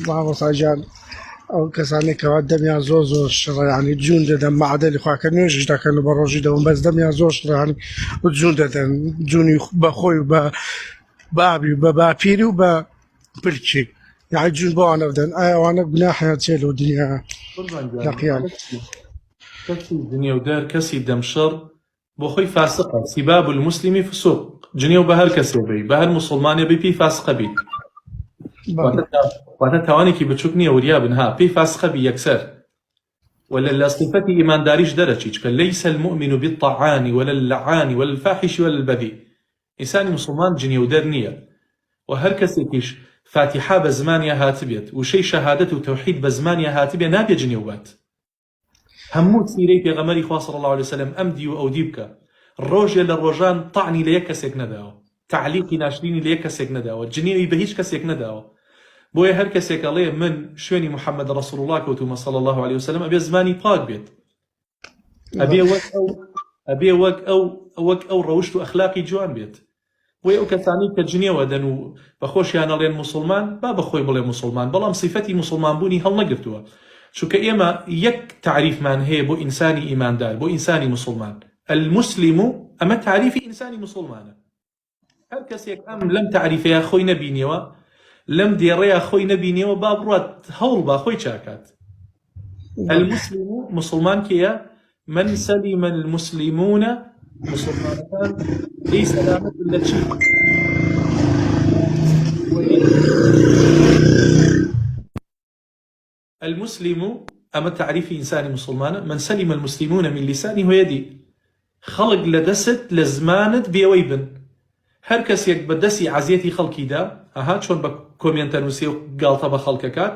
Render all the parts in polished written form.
مامۆستاجان ئەو کەسانی کەوا دەمیان زۆر شڕە جوون دەدەن مەعادەلی خواکە نوێژش دەکەن و بە ڕۆژی دەوم بەس دەمیان زۆر شڕانی جوون دەدەن جوونی بە خۆی و بە بابی و بە باپیری و بە پلکی یعنی جوون بۆوانە بدەن ئایا ئەوانە گوناحیان چێ لەو دنیا لە قیامەت کەسی دنیەودار کەسی دەمشەڕ بۆ خۆی فاسقە سیباب المسلمی فسوق جنێو بە هەر کەسێ بی بە هەر مسلمانێ بی پێی فاسقە بیت واتە تاوانێکی بچووک نییە وریا بنها پێی فاسقە بی یەکسەر ولا لە صفەتی ئیمانداریش دەرەچی چکە لەیسە المؤمن بالطعان ولا اللعان ولا الفاحش ولا البذيء ئینسانی مسلمان جنێودەر نییە و هەر کەسێکیش فاتحە بە زمانیا هاتبێت وشەی شەهادەت و تەوحید بە زمانیا هاتبێ نابێ جنێو بات هەموو سیرەی پێغەمبەری خوا صلی الله عليه وسلم ئەم دی و ئەو دی بکە ڕۆژێ لە ڕۆژان تەعنی لە یەک کەسێک نەداوە تعلیقی ناشرینی لە یەک کەسێک نەداوە جنێوی بە هیچ کەسێک نەداوە بۆیە هەر کەسێک ئەڵێ من شوێنی محەممەد ڕەسوڵ الله کەوتومە صلی الله عليه وسلم ئەبێ زمانی پاک بێت ئەبێ وەک ئەو ڕەوشت و ئەخلاقی جوان بێت بۆیە ئەو کەسانی کە جنێوە دەن و بەخۆشیان ئەڵێن موسڵمان با بەخۆی بڵێ موسڵمان بەڵام صیفەتی موسڵمانبوونی هەڵنەگرتووە چونکە ئێمە یەک تعریفمان هەیە بۆ ئینسانی ئیماندار بۆ ئینسانی موسڵمان المسلم ئەمە تعریفی ئینسانی موسڵمانە هەر کەسێک ئەم لەم تعریفەیە خۆی نەبینیەوە لەم دێڕەیە خۆی نەبینیەوە با بڕات هەوڵ با خۆی چاکات المسلم مسلمان کێیە من سلم المسلمون مسلمانەکان لی سەلامەت لە چی المسلم أما تعريف إنسان مسلمان من سلم المسلمون من لسانه ويده خلق لدست لزمانت بيويبن هر کس یک بدسی عزیتی خلقی دا چون با کومنتر نووسی و گالتا با خلقکات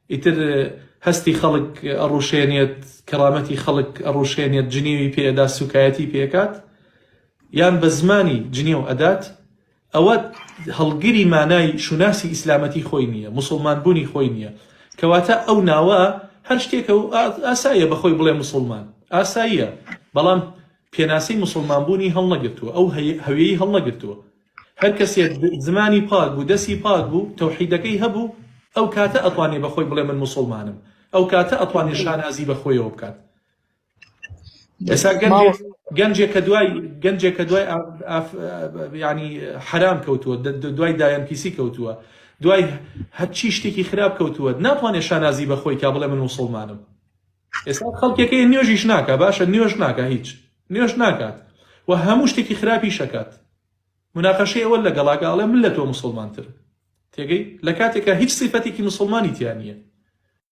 ئیتر هەستی خەڵک ئەڕوشێنێت کەرامەتی خەڵک ئەڕوشێنێت جنێوی پێدا سوکایەتی پێکات یان بە زمانی جنێو ئەدات ئەوە هەڵگیری مانای شوناسی ئیسلامەتی خۆی نییە موسڵمانبوونی خۆی نییە کەواتە ئەو ناوە هەر شتێکە ئاساییە بەخۆی بڵێ موسڵمان ئاساییە بەڵام پێناسەی موسڵمانبوونی هەڵنەگرتووە ئەو هەویەی هەڵنەگرتووە هەر کەسێک زمانی پاک بوو دەستی پاک بوو تەوحیدەکەی هەبوو ئەو کاتە ئەتوانێ بەخۆی بڵێ من موسڵمانم ئەو کاتە ئەتوانێ شانازی بەخۆیەوە بکات ئێستا گەنجێک کە دوای ینی حرام کەوتووە دوای دایان پیسی کەوتووە دوای هەرچی شتێکی خراپ کەوتووە ناتوانێ شانازی بەخۆی کا بڵێ من موسڵمانم ئێستا خەڵکێکەیە نوێژیش ناکە باشە نوێژ ناکە هیچ نوێژ ناکات و هەموو شتێکی خراپی شەکات مناقەشەی ئەوە لەگەڵاکە ئەڵێ من لە تۆ موسڵمانتر تێگەی لە کاتێکە هیچ سیفەتێکی موسڵمانی تیان نییە